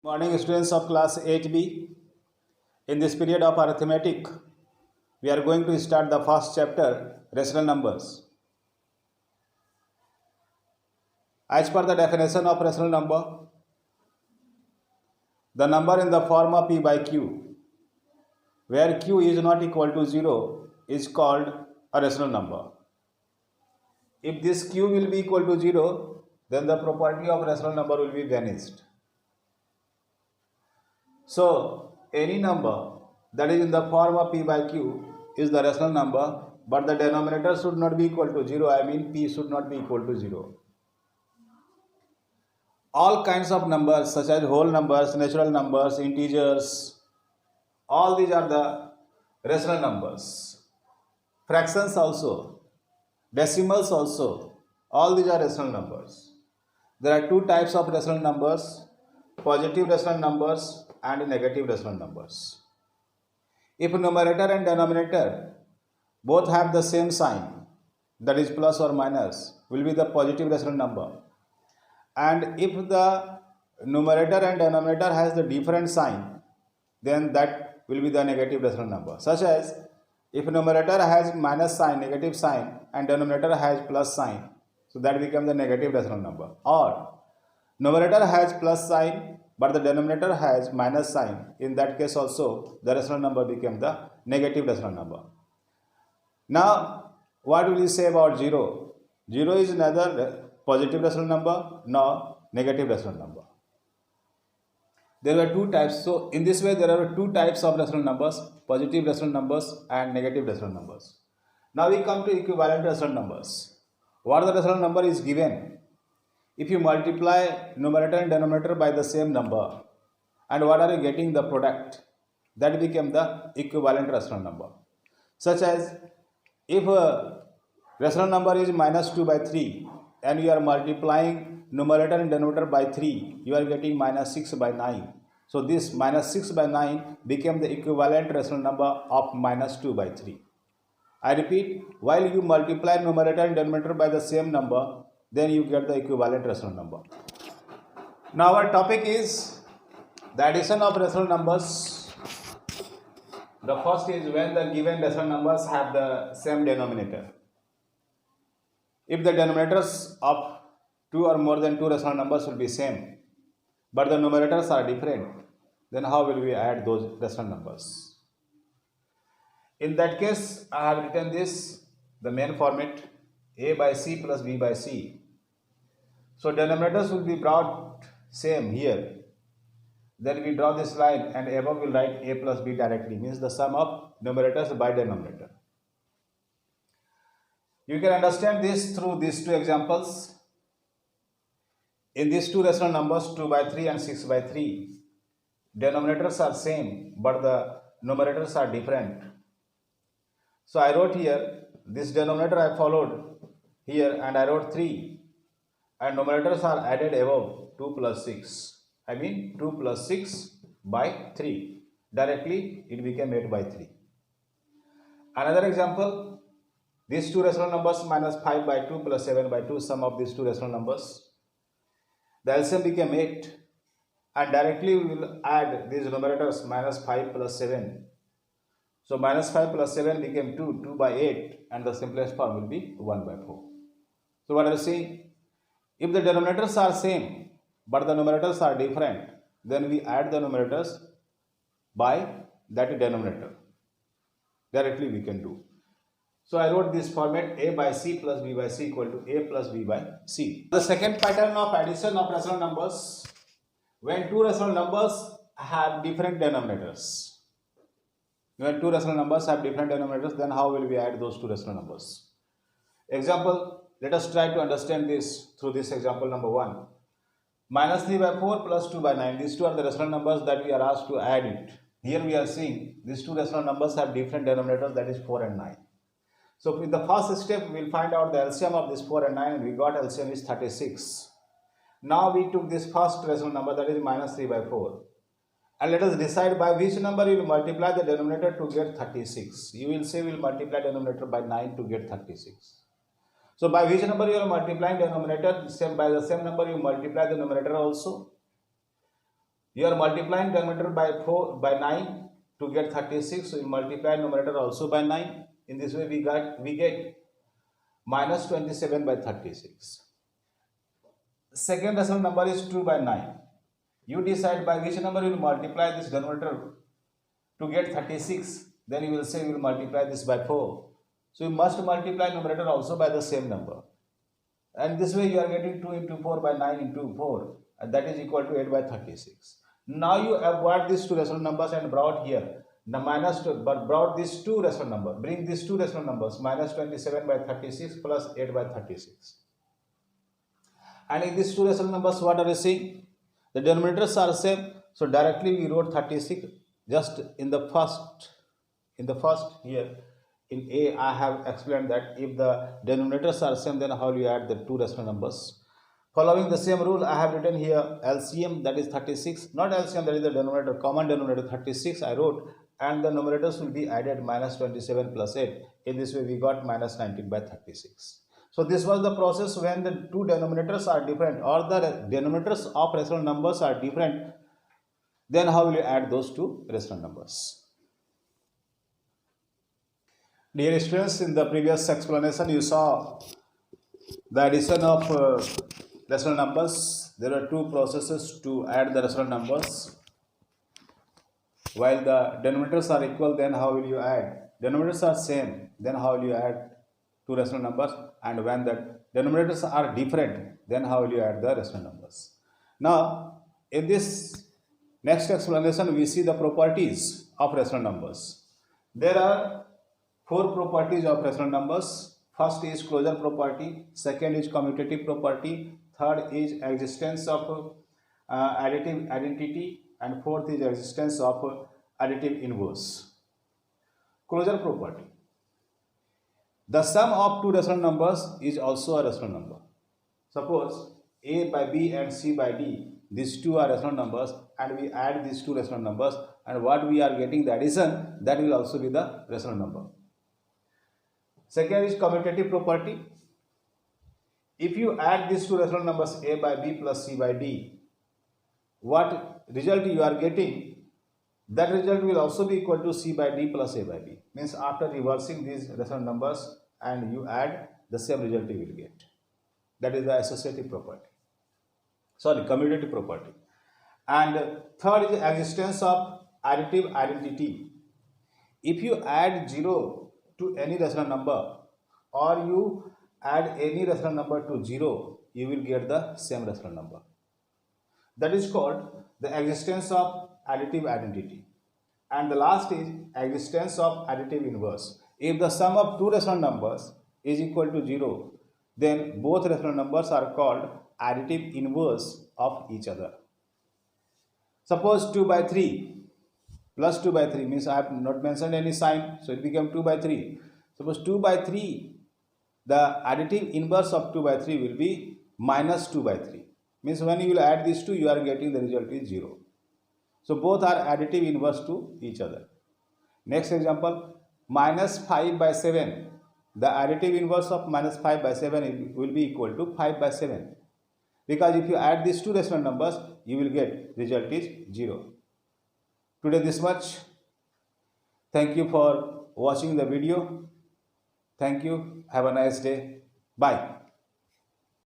Morning, students of class 8B. In this period of arithmetic, we are going to start the first chapter, rational numbers. As per the definition of rational number, the number in the form of p by q, where q is not equal to 0, is called a rational number. If this q will be equal to 0, then the property of rational number will be vanished. So, any number that is in the form of p by q is the rational number, but the denominator should not be equal to 0, I mean p should not be equal to 0. All kinds of numbers such as whole numbers, natural numbers, integers, all these are the rational numbers. Fractions also, decimals also, all these are rational numbers. There are two types of rational numbers, positive rational numbers and negative rational numbers. If numerator and denominator both have the same sign, that is plus or minus, will be the positive rational number. And if the numerator and denominator has the different sign, then that will be the negative rational number. Such as if numerator has minus sign, negative sign, and denominator has plus sign, so that becomes the negative rational number. Or numerator has plus sign but the denominator has minus sign, in that case also the rational number became the negative rational number. Now what will you say about 0? 0 is neither positive rational number nor negative rational number. There were two types. So in this way there are two types of rational numbers, positive rational numbers and negative rational numbers. Now we come to equivalent rational numbers. What the rational number is given? If you multiply numerator and denominator by the same number, and what are you getting, the product, that became the equivalent rational number. Such as if a rational number is minus 2 by 3 and you are multiplying numerator and denominator by 3, you are getting minus 6 by 9. So this minus 6 by 9 became the equivalent rational number of minus 2 by 3. I repeat, while you multiply numerator and denominator by the same number, then you get the equivalent rational number. Now our topic is the addition of rational numbers. The first is when the given rational numbers have the same denominator. If the denominators of two or more than two rational numbers will be same, but the numerators are different, then how will we add those rational numbers? In that case, I have written this, the main format, a by c plus b by c. So denominators will be brought same here. Then we draw this line and above will write a plus b directly, means the sum of numerators by denominator. You can understand this through these two examples. In these two rational numbers 2 by 3 and 6 by 3, denominators are same but the numerators are different. So I wrote here, this denominator I followed here and I wrote 3 and numerators are added above 2 plus 6. I mean 2 plus 6 by 3. Directly it became 8 by 3. Another example, these two rational numbers minus 5 by 2 plus 7 by 2, sum of these two rational numbers. The LCM became 8 and directly we will add these numerators minus 5 plus 7. So minus 5 plus 7 became 2, 2 by 8 and the simplest form will be 1 by 4. So what are you saying? If the denominators are same but the numerators are different, then we add the numerators by that denominator. Directly we can do. So I wrote this format, a by c plus b by c equal to a plus b by c. The second pattern of addition of rational numbers, when two rational numbers have different denominators. When two rational numbers have different denominators, then how will we add those two rational numbers? Example, let us try to understand this through this example number 1. Minus 3 by 4 plus 2 by 9. These two are the rational numbers that we are asked to add it. Here we are seeing these two rational numbers have different denominators, that is 4 and 9. So in the first step we will find out the LCM of this 4 and 9 and we got LCM is 36. Now we took this first rational number, that is minus 3 by 4. And let us decide by which number you will multiply the denominator to get 36. You will say we will multiply denominator by 9 to get 36. So by which number you are multiplying denominator, by the same number you multiply the numerator also. You are multiplying denominator by 9 to get 36. So you multiply numerator also by 9. In this way we get minus 27 by 36. Second rational number is 2 by 9. You decide by which number you will multiply this denominator to get 36. Then you will say you will multiply this by 4. So you must multiply numerator also by the same number. And this way you are getting 2 into 4 by 9 into 4. And that is equal to 8 by 36. Now you have brought these two rational numbers and brought here the minus 2, but brought these two rational numbers. Bring these two rational numbers, minus 27 by 36 plus 8 by 36. And in these two rational numbers, what are you seeing? The denominators are same. So directly we wrote 36 just in the first here. In A, I have explained that if the denominators are same, then how you add the two rational numbers. Following the same rule, I have written here LCM, that is 36. Not LCM, that is the denominator, common denominator 36 I wrote. And the numerators will be added minus 27 plus 8. In this way, we got minus 19 by 36. So this was the process when the two denominators are different or the denominators of rational numbers are different. Then how will you add those two rational numbers? Dear students, in the previous explanation, you saw the addition of rational numbers. There are two processes to add the rational numbers. While the denominators are equal, then how will you add? Denominators are same, then how will you add two rational numbers? And when the denominators are different, then how will you add the rational numbers? Now, in this next explanation, we see the properties of rational numbers. There are four properties of rational numbers. First is closure property, second is commutative property, third is existence of additive identity, and fourth is existence of additive inverse. Closure property. The sum of two rational numbers is also a rational number. Suppose A by B and C by D, these two are rational numbers, and we add these two rational numbers, and what we are getting, the addition, that will also be the rational number. Second is commutative property. If you add these two rational numbers A by B plus C by D, what result you are getting, that result will also be equal to C by D plus A by B. Means after reversing these rational numbers and you add, the same result you will get. That is the associative property. Commutative property. And third is existence of additive identity. If you add 0 to any rational number or you add any rational number to 0, you will get the same rational number. That is called the existence of additive identity. And the last is existence of additive inverse. If the sum of two rational numbers is equal to 0, then both rational numbers are called additive inverse of each other. Suppose 2 by 3 plus 2 by 3 means I have not mentioned any sign, so it became 2 by 3. Suppose 2 by 3, the additive inverse of 2 by 3 will be minus 2 by 3. Means when you will add these two, you are getting the result is 0. So both are additive inverse to each other. Next example, minus 5 by 7. The additive inverse of minus 5 by 7 will be equal to 5 by 7. Because if you add these two rational numbers, you will get result is 0. Today this much. Thank you for watching the video. Thank you. Have a nice day. Bye.